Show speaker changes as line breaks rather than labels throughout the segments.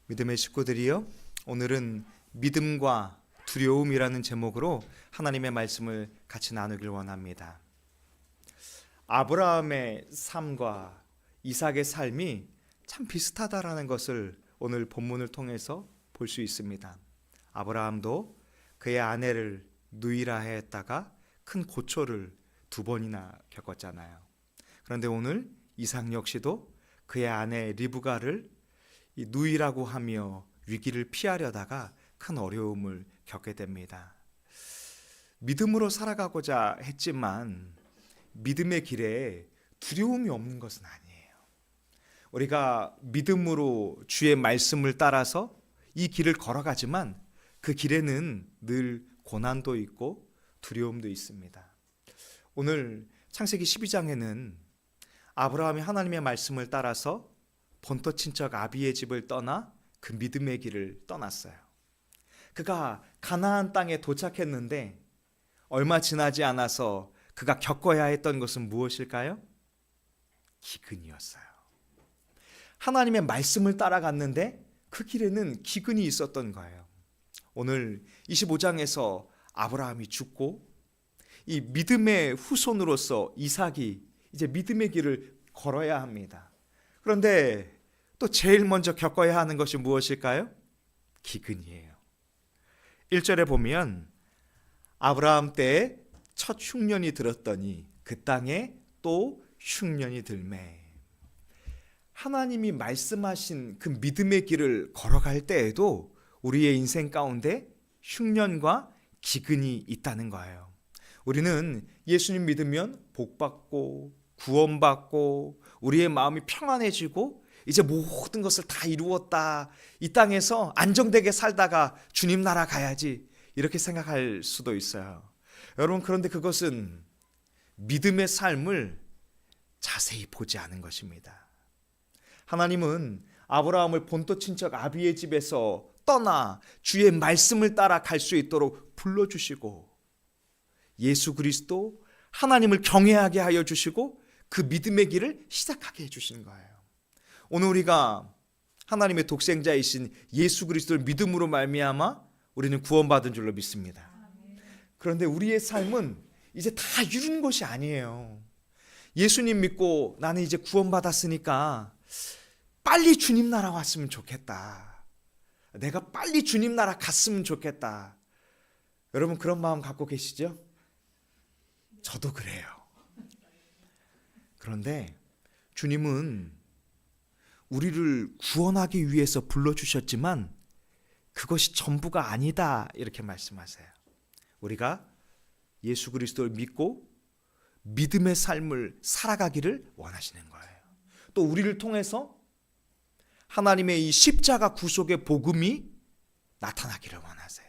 믿음의 식구들이요, 오늘은 믿음과 두려움이라는 제목으로 하나님의 말씀을 같이 나누길 원합니다. 아브라함의 삶과 이삭의 삶이 참 비슷하다라는 것을 오늘 본문을 통해서 볼 수 있습니다. 아브라함도 그의 아내를 누이라 했다가 큰 고초를 2번이나 겪었잖아요. 그런데 오늘 이삭 역시도 그의 아내 리브가를 이 누이라고 하며 위기를 피하려다가 큰 어려움을 겪게 됩니다. 믿음으로 살아가고자 했지만 믿음의 길에 두려움이 없는 것은 아니에요. 우리가 믿음으로 주의 말씀을 따라서 이 길을 걸어가지만 그 길에는 늘 고난도 있고 두려움도 있습니다. 오늘 창세기 12장에는 아브라함이 하나님의 말씀을 따라서 본토 친척 아비의 집을 떠나 그 믿음의 길을 떠났어요. 그가 가나안 땅에 도착했는데 얼마 지나지 않아서 그가 겪어야 했던 것은 무엇일까요? 기근이었어요. 하나님의 말씀을 따라갔는데 그 길에는 기근이 있었던 거예요. 오늘 25장에서 아브라함이 죽고 이 믿음의 후손으로서 이삭이 이제 믿음의 길을 걸어야 합니다. 그런데 또 제일 먼저 겪어야 하는 것이 무엇일까요? 기근이에요. 1절에 보면 아브라함 때에 첫 흉년이 들었더니 그 땅에 또 흉년이 들매. 하나님이 말씀하신 그 믿음의 길을 걸어갈 때에도 우리의 인생 가운데 흉년과 기근이 있다는 거예요. 우리는 예수님 믿으면 복받고 구원받고 우리의 마음이 평안해지고 이제 모든 것을 다 이루었다, 이 땅에서 안정되게 살다가 주님 나라 가야지, 이렇게 생각할 수도 있어요. 여러분, 그런데 그것은 믿음의 삶을 자세히 보지 않은 것입니다. 하나님은 아브라함을 본토 친척 아비의 집에서 떠나 주의 말씀을 따라 갈 수 있도록 불러주시고 예수 그리스도 하나님을 경외하게 하여 주시고 그 믿음의 길을 시작하게 해주시는 거예요. 오늘 우리가 하나님의 독생자이신 예수 그리스도를 믿음으로 말미암아 우리는 구원받은 줄로 믿습니다. 그런데 우리의 삶은 이제 다 이룬 것이 아니에요. 예수님 믿고 나는 이제 구원받았으니까 빨리 주님 나라 왔으면 좋겠다, 내가 빨리 주님 나라 갔으면 좋겠다. 여러분, 그런 마음 갖고 계시죠? 저도 그래요. 그런데 주님은 우리를 구원하기 위해서 불러주셨지만 그것이 전부가 아니다, 이렇게 말씀하세요. 우리가 예수 그리스도를 믿고 믿음의 삶을 살아가기를 원하시는 거예요. 또 우리를 통해서 하나님의 이 십자가 구속의 복음이 나타나기를 원하세요.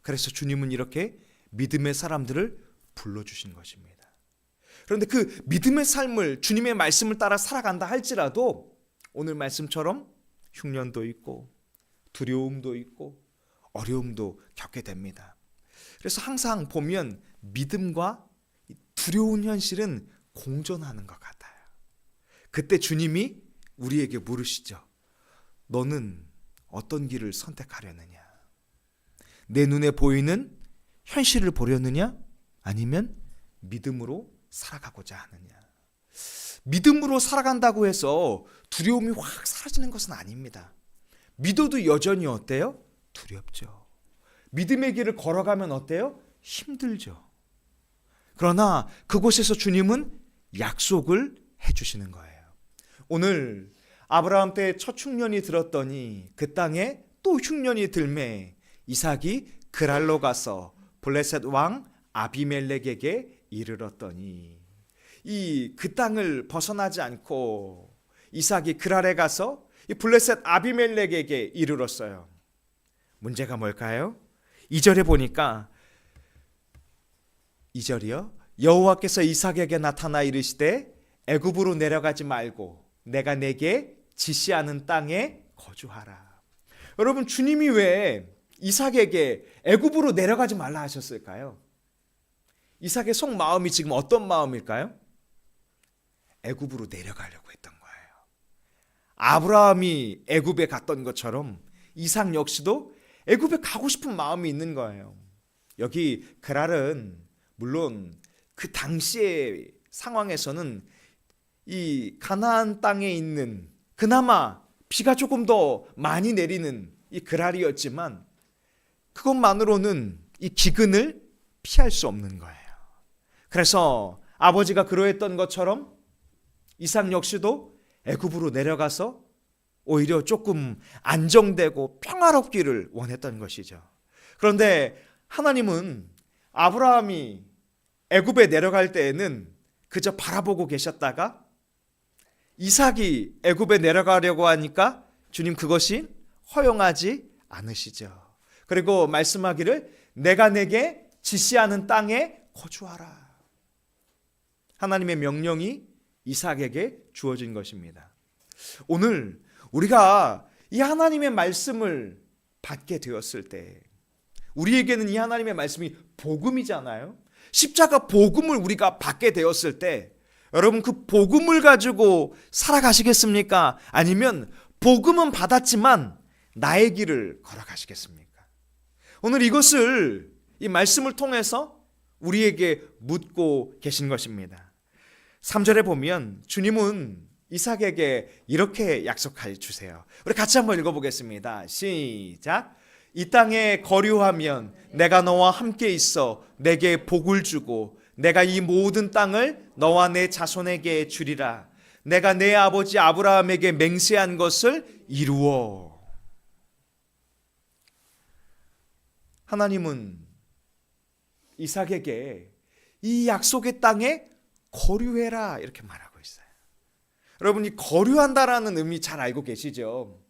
그래서 주님은 이렇게 믿음의 사람들을 불러주신 것입니다. 그런데 그 믿음의 삶을 주님의 말씀을 따라 살아간다 할지라도 오늘 말씀처럼 흉년도 있고 두려움도 있고 어려움도 겪게 됩니다. 그래서 항상 보면 믿음과 두려운 현실은 공존하는 것 같아요. 그때 주님이 우리에게 물으시죠. 너는 어떤 길을 선택하려느냐? 내 눈에 보이는 현실을 보려느냐? 아니면 믿음으로 살아가고자 하느냐? 믿음으로 살아간다고 해서 두려움이 확 사라지는 것은 아닙니다. 믿어도 여전히 어때요? 두렵죠. 믿음의 길을 걸어가면 어때요? 힘들죠. 그러나 그곳에서 주님은 약속을 해주시는 거예요. 오늘 아브라함 때 첫 흉년이 들었더니 그 땅에 또 흉년이 들매 이삭이 그랄로 가서 블레셋 왕 아비멜렉에게 이르렀더니, 이 그 땅을 벗어나지 않고 이삭이 그랄에 가서 이 블레셋 아비멜렉에게 이르렀어요. 문제가 뭘까요? 2절에 보니까 2절이요. 여호와께서 이삭에게 나타나 이르시되 애굽으로 내려가지 말고 내가 내게 지시하는 땅에 거주하라. 여러분, 주님이 왜 이삭에게 애굽으로 내려가지 말라 하셨을까요? 이삭의 속마음이 지금 어떤 마음일까요? 애굽으로 내려가려고 했던 거예요. 아브라함이 애굽에 갔던 것처럼 이삭 역시도 애굽에 가고 싶은 마음이 있는 거예요. 여기 그랄은 물론 그 당시의 상황에서는 이 가나안 땅에 있는 그나마 비가 조금 더 많이 내리는 이 그랄이었지만 그것만으로는 이 기근을 피할 수 없는 거예요. 그래서 아버지가 그러했던 것처럼 이삭 역시도 애굽으로 내려가서 오히려 조금 안정되고 평화롭기를 원했던 것이죠. 그런데 하나님은 아브라함이 애굽에 내려갈 때에는 그저 바라보고 계셨다가 이삭이 애굽에 내려가려고 하니까 주님 그것이 허용하지 않으시죠. 그리고 말씀하기를 내가 내게 지시하는 땅에 거주하라. 하나님의 명령이 이삭에게 주어진 것입니다. 오늘 우리가 이 하나님의 말씀을 받게 되었을 때 우리에게는 이 하나님의 말씀이 복음이잖아요. 십자가 복음을 우리가 받게 되었을 때 여러분 그 복음을 가지고 살아가시겠습니까? 아니면 복음은 받았지만 나의 길을 걸어가시겠습니까? 오늘 이것을 이 말씀을 통해서 우리에게 묻고 계신 것입니다. 3절에 보면 주님은 이삭에게 이렇게 약속해 주세요. 우리 같이 한번 읽어보겠습니다. 시작. 이 땅에 거류하면 내가 너와 함께 있어 내게 복을 주고 내가 이 모든 땅을 너와 내 자손에게 주리라. 내가 내 아버지 아브라함에게 맹세한 것을 이루어. 하나님은 이삭에게 이 약속의 땅에 거류해라 이렇게 말하고 있어요. 여러분이 거류한다라는 의미 잘 알고 계시죠?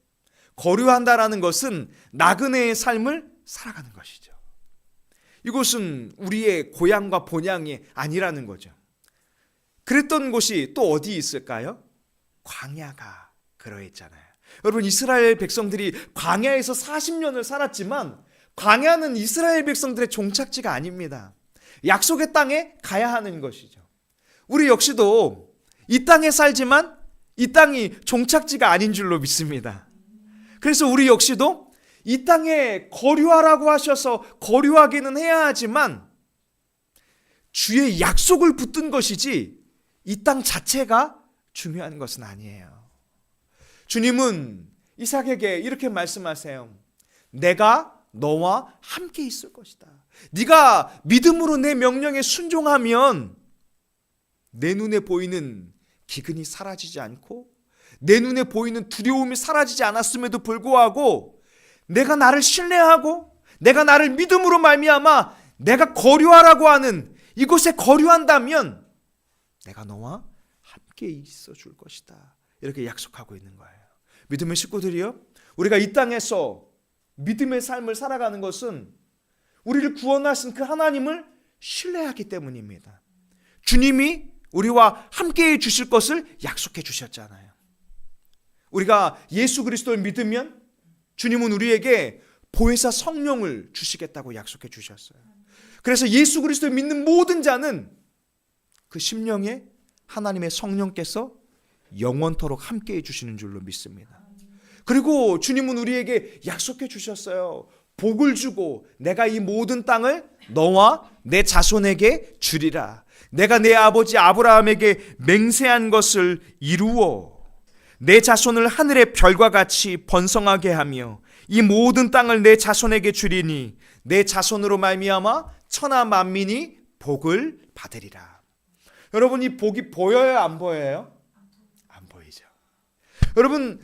거류한다라는 것은 나그네의 삶을 살아가는 것이죠. 이곳은 우리의 고향과 본향이 아니라는 거죠. 그랬던 곳이 또 어디 있을까요? 광야가 그러했잖아요. 여러분 이스라엘 백성들이 광야에서 40년을 살았지만 광야는 이스라엘 백성들의 종착지가 아닙니다. 약속의 땅에 가야 하는 것이죠. 우리 역시도 이 땅에 살지만 이 땅이 종착지가 아닌 줄로 믿습니다. 그래서 우리 역시도 이 땅에 거류하라고 하셔서 거류하기는 해야 하지만 주의 약속을 붙든 것이지 이 땅 자체가 중요한 것은 아니에요. 주님은 이삭에게 이렇게 말씀하세요. 내가 너와 함께 있을 것이다. 네가 믿음으로 내 명령에 순종하면 내 눈에 보이는 기근이 사라지지 않고 내 눈에 보이는 두려움이 사라지지 않았음에도 불구하고 내가 나를 신뢰하고 내가 나를 믿음으로 말미암아 내가 거류하라고 하는 이곳에 거류한다면 내가 너와 함께 있어 줄 것이다. 이렇게 약속하고 있는 거예요. 믿음의 식구들이요, 우리가 이 땅에서 믿음의 삶을 살아가는 것은 우리를 구원하신 그 하나님을 신뢰하기 때문입니다. 주님이 우리와 함께해 주실 것을 약속해 주셨잖아요. 우리가 예수 그리스도를 믿으면 주님은 우리에게 보혜사 성령을 주시겠다고 약속해 주셨어요. 그래서 예수 그리스도를 믿는 모든 자는 그 심령에 하나님의 성령께서 영원토록 함께해 주시는 줄로 믿습니다. 그리고 주님은 우리에게 약속해 주셨어요. 복을 주고 내가 이 모든 땅을 너와 내 자손에게 주리라. 내가 내 아버지 아브라함에게 맹세한 것을 이루어 내 자손을 하늘의 별과 같이 번성하게 하며 이 모든 땅을 내 자손에게 주리니 내 자손으로 말미암아 천하 만민이 복을 받으리라. 여러분 이 복이 보여요, 안 보여요? 안 보이죠. 여러분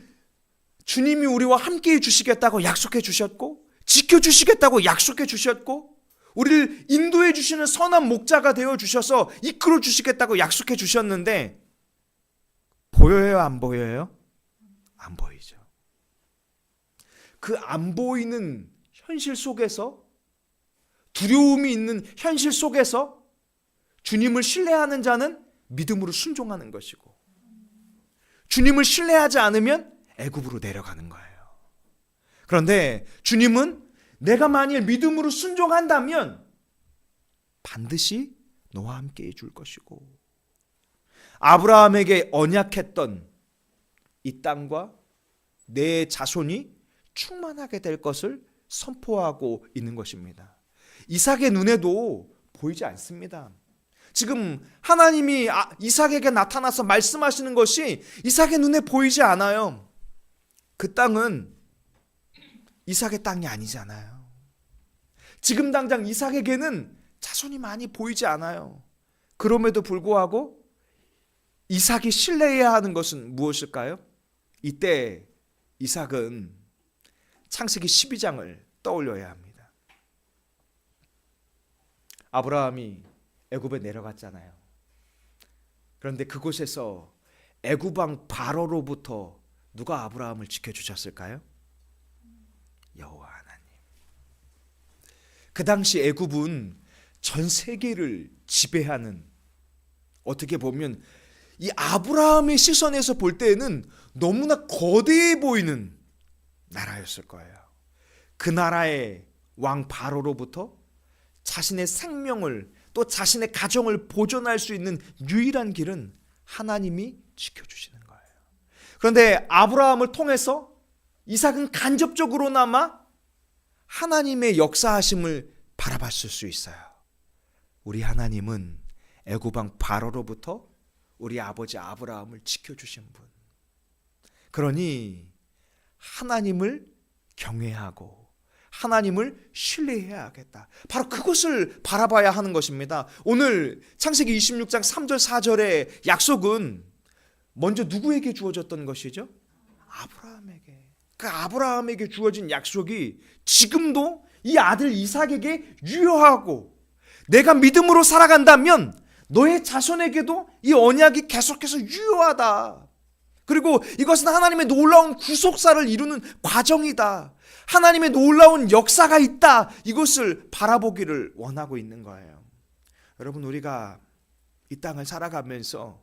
주님이 우리와 함께 해주시겠다고 약속해 주셨고 지켜주시겠다고 약속해 주셨고 우리를 인도해 주시는 선한 목자가 되어 주셔서 이끌어 주시겠다고 약속해 주셨는데 보여요, 안 보여요? 안 보이죠. 그 안 보이는 현실 속에서 두려움이 있는 현실 속에서 주님을 신뢰하는 자는 믿음으로 순종하는 것이고 주님을 신뢰하지 않으면 애굽으로 내려가는 거예요. 그런데 주님은 내가 만일 믿음으로 순종한다면 반드시 너와 함께 해줄 것이고 아브라함에게 언약했던 이 땅과 내 자손이 충만하게 될 것을 선포하고 있는 것입니다. 이삭의 눈에도 보이지 않습니다. 지금 하나님이 이삭에게 나타나서 말씀하시는 것이 이삭의 눈에 보이지 않아요. 그 땅은 이삭의 땅이 아니잖아요. 지금 당장 이삭에게는 자손이 많이 보이지 않아요. 그럼에도 불구하고 이삭이 신뢰해야 하는 것은 무엇일까요? 이때 이삭은 창세기 12장을 떠올려야 합니다. 아브라함이 애굽에 내려갔잖아요. 그런데 그곳에서 애굽 왕 바로로부터 누가 아브라함을 지켜주셨을까요? 여호와 하나님. 그 당시 애굽은 전 세계를 지배하는, 어떻게 보면 이 아브라함의 시선에서 볼 때에는 너무나 거대해 보이는 나라였을 거예요. 그 나라의 왕 바로로부터 자신의 생명을 또 자신의 가정을 보존할 수 있는 유일한 길은 하나님이 지켜주시는 거예요. 그런데 아브라함을 통해서 이삭은 간접적으로나마 하나님의 역사하심을 바라봤을 수 있어요. 우리 하나님은 애굽 왕 바로로부터 우리 아버지 아브라함을 지켜주신 분. 그러니 하나님을 경외하고 하나님을 신뢰해야 하겠다. 바로 그것을 바라봐야 하는 것입니다. 오늘 창세기 26장 3절 4절의 약속은 먼저 누구에게 주어졌던 것이죠? 아브라함에게. 그 아브라함에게 주어진 약속이 지금도 이 아들 이삭에게 유효하고, 내가 믿음으로 살아간다면 너의 자손에게도 이 언약이 계속해서 유효하다. 그리고 이것은 하나님의 놀라운 구속사를 이루는 과정이다. 하나님의 놀라운 역사가 있다. 이것을 바라보기를 원하고 있는 거예요. 여러분, 우리가 이 땅을 살아가면서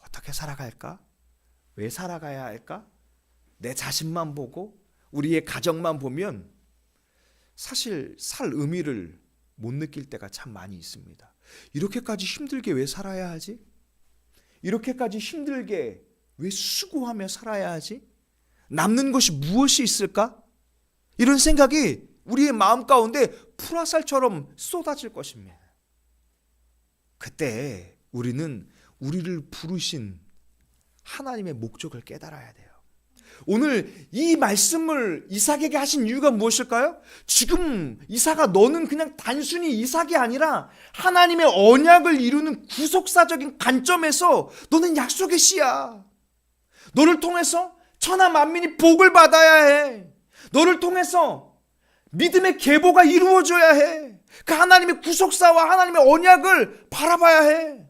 어떻게 살아갈까? 왜 살아가야 할까? 내 자신만 보고 우리의 가정만 보면 사실 살 의미를 못 느낄 때가 참 많이 있습니다. 이렇게까지 힘들게 왜 살아야 하지? 이렇게까지 힘들게 왜 수고하며 살아야 하지? 남는 것이 무엇이 있을까? 이런 생각이 우리의 마음 가운데 풀화살처럼 쏟아질 것입니다. 그때 우리는 우리를 부르신 하나님의 목적을 깨달아야 돼요. 오늘 이 말씀을 이삭에게 하신 이유가 무엇일까요? 지금 이삭아, 너는 그냥 단순히 이삭이 아니라 하나님의 언약을 이루는 구속사적인 관점에서 너는 약속의 씨야. 너를 통해서 천하 만민이 복을 받아야 해. 너를 통해서 믿음의 계보가 이루어져야 해. 그 하나님의 구속사와 하나님의 언약을 바라봐야 해.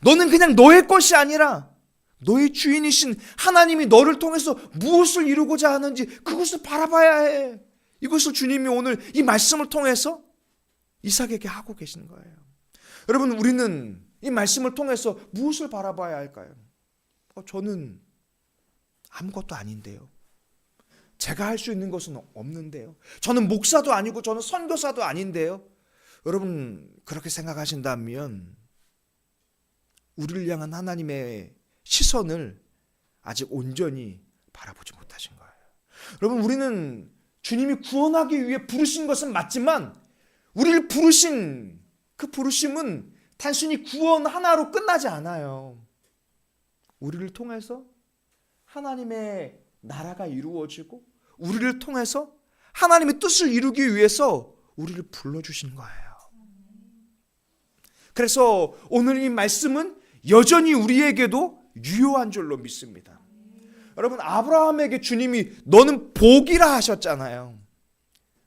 너는 그냥 너의 것이 아니라 너의 주인이신 하나님이 너를 통해서 무엇을 이루고자 하는지 그것을 바라봐야 해. 이것을 주님이 오늘 이 말씀을 통해서 이삭에게 하고 계신 거예요. 여러분, 우리는 이 말씀을 통해서 무엇을 바라봐야 할까요? 저는 아무것도 아닌데요. 제가 할 수 있는 것은 없는데요. 저는 목사도 아니고 저는 선교사도 아닌데요. 여러분, 그렇게 생각하신다면 우리를 향한 하나님의 시선을 아직 온전히 바라보지 못하신 거예요. 여러분, 우리는 주님이 구원하기 위해 부르신 것은 맞지만 우리를 부르신 그 부르심은 단순히 구원 하나로 끝나지 않아요. 우리를 통해서 하나님의 나라가 이루어지고 우리를 통해서 하나님의 뜻을 이루기 위해서 우리를 불러주신 거예요. 그래서 오늘 이 말씀은 여전히 우리에게도 유효한 줄로 믿습니다. 여러분, 아브라함에게 주님이 너는 복이라 하셨잖아요.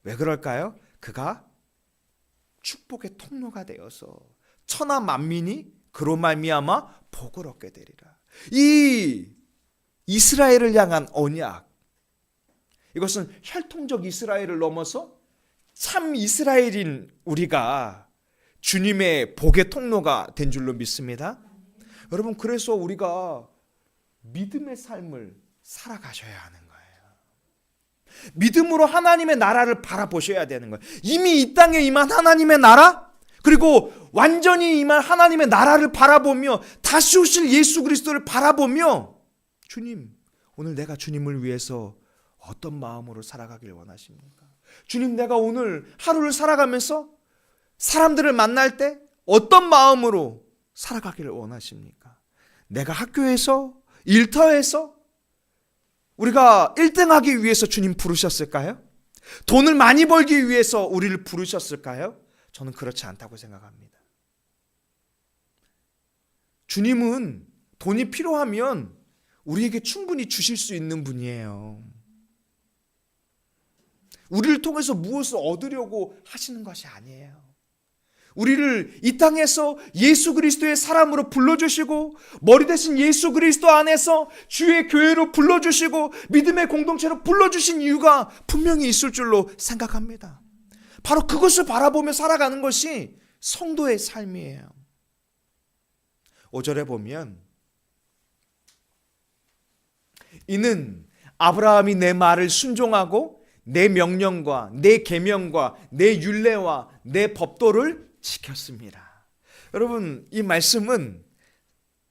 왜 그럴까요? 그가 축복의 통로가 되어서 천하 만민이 그로 말미암아 복을 얻게 되리라. 이 이스라엘을 향한 언약, 이것은 혈통적 이스라엘을 넘어서 참 이스라엘인 우리가 주님의 복의 통로가 된 줄로 믿습니다. 여러분, 그래서 우리가 믿음의 삶을 살아가셔야 하는 거예요. 믿음으로 하나님의 나라를 바라보셔야 되는 거예요. 이미 이 땅에 임한 하나님의 나라, 그리고 완전히 임한 하나님의 나라를 바라보며 다시 오실 예수 그리스도를 바라보며 주님, 오늘 내가 주님을 위해서 어떤 마음으로 살아가길 원하십니까? 주님, 내가 오늘 하루를 살아가면서 사람들을 만날 때 어떤 마음으로 살아가기를 원하십니까? 내가 학교에서, 일터에서 우리가 1등하기 위해서 주님 부르셨을까요? 돈을 많이 벌기 위해서 우리를 부르셨을까요? 저는 그렇지 않다고 생각합니다. 주님은 돈이 필요하면 우리에게 충분히 주실 수 있는 분이에요. 우리를 통해서 무엇을 얻으려고 하시는 것이 아니에요. 우리를 이 땅에서 예수 그리스도의 사람으로 불러주시고 머리 대신 예수 그리스도 안에서 주의 교회로 불러주시고 믿음의 공동체로 불러주신 이유가 분명히 있을 줄로 생각합니다. 바로 그것을 바라보며 살아가는 것이 성도의 삶이에요. 5절에 보면 이는 아브라함이 내 말을 순종하고 내 명령과 내 계명과 내 율례와 내 법도를 지켰습니다. 여러분, 이 말씀은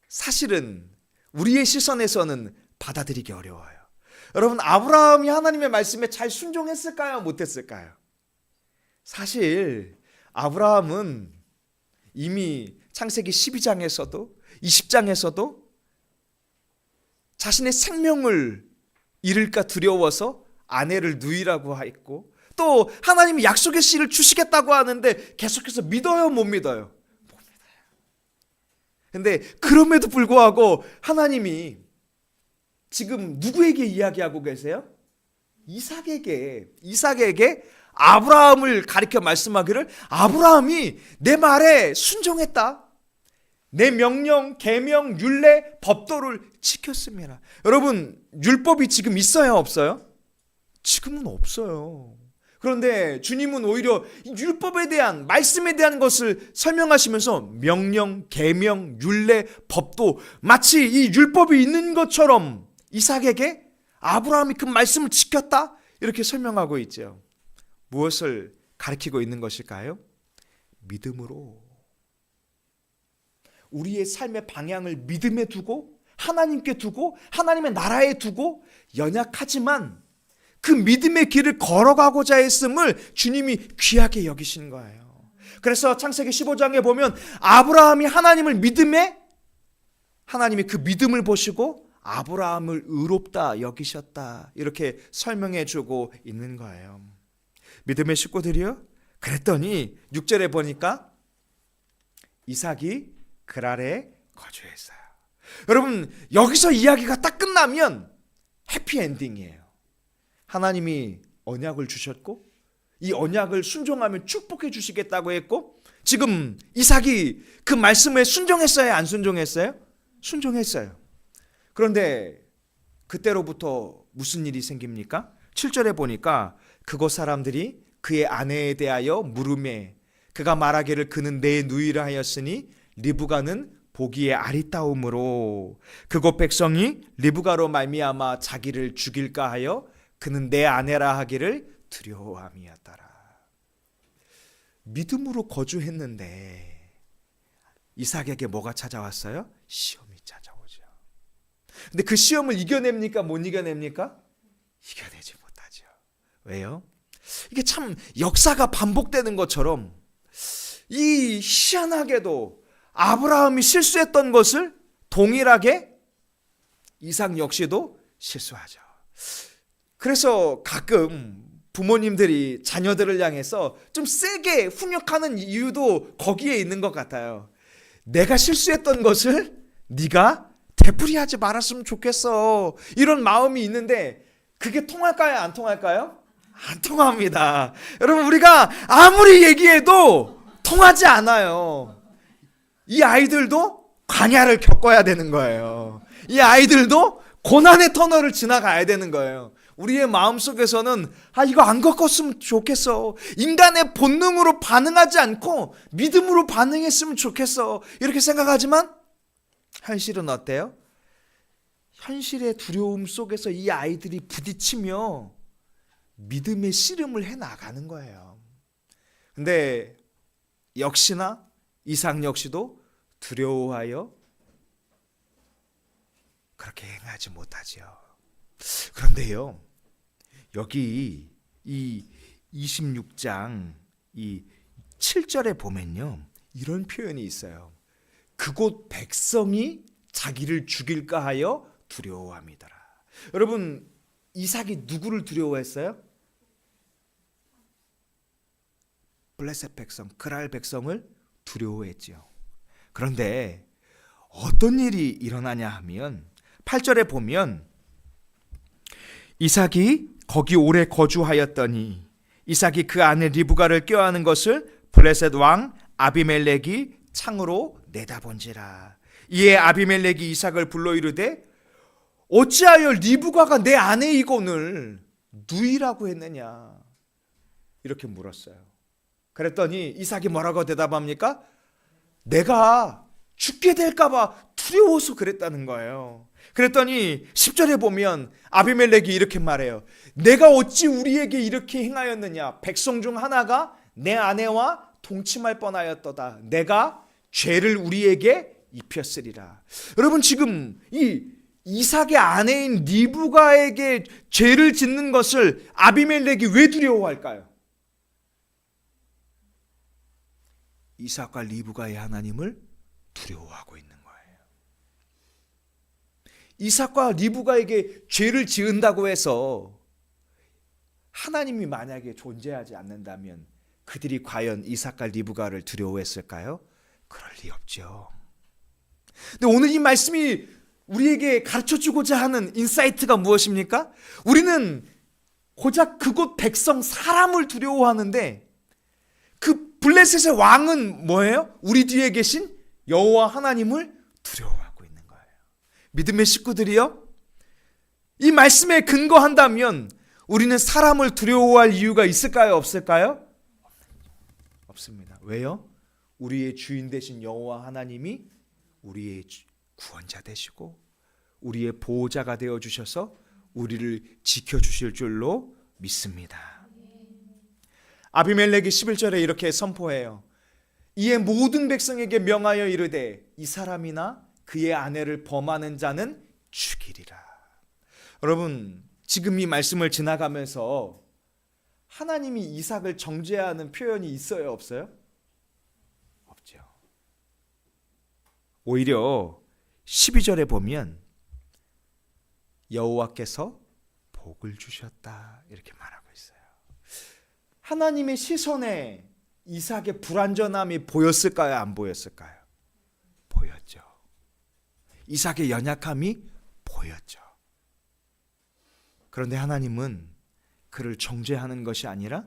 사실은 우리의 시선에서는 받아들이기 어려워요. 여러분, 아브라함이 하나님의 말씀에 잘 순종했을까요? 못했을까요? 사실 아브라함은 이미 창세기 12장에서도 20장에서도 자신의 생명을 잃을까 두려워서 아내를 누이라고 했고, 또 하나님이 약속의 씨를 주시겠다고 하는데 계속해서 믿어요, 못 믿어요? 못 믿어요. 근데 그럼에도 불구하고 하나님이 지금 누구에게 이야기하고 계세요? 이삭에게 아브라함을 가리켜 말씀하기를, 아브라함이 내 말에 순종했다. 내 명령, 계명, 율례, 법도를 지켰습니다. 여러분, 율법이 지금 있어요, 없어요? 지금은 없어요. 그런데 주님은 오히려 율법에 대한, 말씀에 대한 것을 설명하시면서 명령, 계명, 율례, 법도 마치 이 율법이 있는 것처럼 이삭에게 아브라함이 그 말씀을 지켰다, 이렇게 설명하고 있죠. 무엇을 가리키고 있는 것일까요? 믿음으로. 우리의 삶의 방향을 믿음에 두고 하나님께 두고 하나님의 나라에 두고 연약하지만 그 믿음의 길을 걸어가고자 했음을 주님이 귀하게 여기신 거예요. 그래서 창세기 15장에 보면 아브라함이 하나님을 믿음에, 하나님이 그 믿음을 보시고 아브라함을 의롭다 여기셨다, 이렇게 설명해 주고 있는 거예요. 믿음의 식구들이요? 그랬더니 6절에 보니까 이삭이 그랄에 거주했어요. 여러분, 여기서 이야기가 딱 끝나면 해피엔딩이에요. 하나님이 언약을 주셨고 이 언약을 순종하면 축복해 주시겠다고 했고, 지금 이삭이 그 말씀에 순종했어요, 안 순종했어요? 순종했어요. 그런데 그때로부터 무슨 일이 생깁니까? 7절에 보니까 그곳 사람들이 그의 아내에 대하여 물으매 그가 말하기를 그는 내 누이라 하였으니 리브가는 보기에 아리따움으로 그곳 백성이 리브가로 말미암아 자기를 죽일까 하여 그는 내 아내라 하기를 두려워함이었더라. 믿음으로 거주했는데 이삭에게 뭐가 찾아왔어요? 시험이 찾아오죠. 근데 그 시험을 이겨냅니까? 못 이겨냅니까? 이겨내지 못하죠. 왜요? 이게 참 역사가 반복되는 것처럼 이 희한하게도 아브라함이 실수했던 것을 동일하게 이삭 역시도 실수하죠. 그래서 가끔 부모님들이 자녀들을 향해서 좀 세게 훈육하는 이유도 거기에 있는 것 같아요. 내가 실수했던 것을 네가 되풀이하지 말았으면 좋겠어, 이런 마음이 있는데 그게 통할까요, 안 통할까요? 안 통합니다. 여러분, 우리가 아무리 얘기해도 통하지 않아요. 이 아이들도 광야를 겪어야 되는 거예요. 이 아이들도 고난의 터널을 지나가야 되는 거예요. 우리의 마음속에서는 이거 안 겪었으면 좋겠어, 인간의 본능으로 반응하지 않고 믿음으로 반응했으면 좋겠어, 이렇게 생각하지만 현실은 어때요? 현실의 두려움 속에서 이 아이들이 부딪히며 믿음의 씨름을 해나가는 거예요. 근데 역시나 이삭 역시도 두려워하여 그렇게 행하지 못하지요. 그런데요, 여기 이 26장 이 7절에 보면요, 이런 표현이 있어요. 그곳 백성이 자기를 죽일까 하여 두려워함이더라. 여러분, 이삭이 누구를 두려워했어요? 블레셋 백성, 그랄 백성을 두려워했지요. 그런데 어떤 일이 일어나냐 하면 8절에 보면 이삭이 거기 오래 거주하였더니 이삭이 그 아내 리브가를 껴안은 것을 블레셋 왕 아비멜렉이 창으로 내다본지라. 이에 아비멜렉이 이삭을 불러 이르되 어찌하여 리브가가 내 아내이거늘 누이라고 했느냐, 이렇게 물었어요. 그랬더니 이삭이 뭐라고 대답합니까? 내가 죽게 될까 봐 두려워서 그랬다는 거예요. 그랬더니 10절에 보면 아비멜렉이 이렇게 말해요. 내가 어찌 우리에게 이렇게 행하였느냐? 백성 중 하나가 내 아내와 동침할 뻔하였도다. 내가 죄를 우리에게 입혔으리라. 여러분, 지금 이 이삭의 아내인 리브가에게 죄를 짓는 것을 아비멜렉이 왜 두려워할까요? 이삭과 리브가의 하나님을 두려워하고 있는 거예요. 이삭과 리브가에게 죄를 지은다고 해서 하나님이 만약에 존재하지 않는다면 그들이 과연 이삭과 리브가를 두려워했을까요? 그럴 리 없죠. 근데 오늘 이 말씀이 우리에게 가르쳐주고자 하는 인사이트가 무엇입니까? 우리는 고작 그곳 백성 사람을 두려워하는데 그 블레셋의 왕은 뭐예요? 우리 뒤에 계신 여호와 하나님을 두려워하고 있는 거예요. 믿음의 식구들이요, 이 말씀에 근거한다면 우리는 사람을 두려워할 이유가 있을까요? 없을까요? 없습니다. 왜요? 우리의 주인 되신 여호와 하나님이 우리의 구원자 되시고 우리의 보호자가 되어 주셔서 우리를 지켜주실 줄로 믿습니다. 아비멜렉이 11절에 이렇게 선포해요. 이에 모든 백성에게 명하여 이르되 이 사람이나 그의 아내를 범하는 자는 죽이리라. 여러분, 지금 이 말씀을 지나가면서 하나님이 이삭을 정죄하는 표현이 있어요, 없어요? 없죠. 오히려 12절에 보면 여호와께서 복을 주셨다, 이렇게 말하고 있어요. 하나님의 시선에 이삭의 불완전함이 보였을까요? 안 보였을까요? 보였죠. 이삭의 연약함이 보였죠. 그런데 하나님은 그를 정죄하는 것이 아니라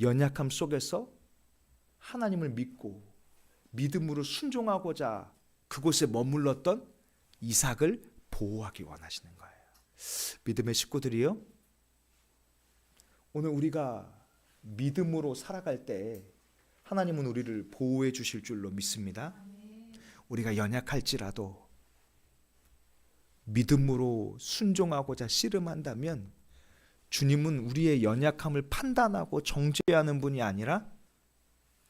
연약함 속에서 하나님을 믿고 믿음으로 순종하고자 그곳에 머물렀던 이삭을 보호하기 원하시는 거예요. 믿음의 식구들이요, 오늘 우리가 믿음으로 살아갈 때 하나님은 우리를 보호해 주실 줄로 믿습니다. 우리가 연약할지라도 믿음으로 순종하고자 씨름한다면 주님은 우리의 연약함을 판단하고 정죄하는 분이 아니라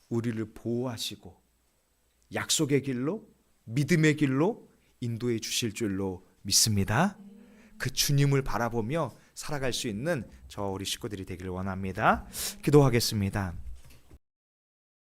우리를 보호하시고 약속의 길로, 믿음의 길로 인도해 주실 줄로 믿습니다. 그 주님을 바라보며 살아갈 수 있는 저 우리 식구들이 되기를 원합니다. 기도하겠습니다.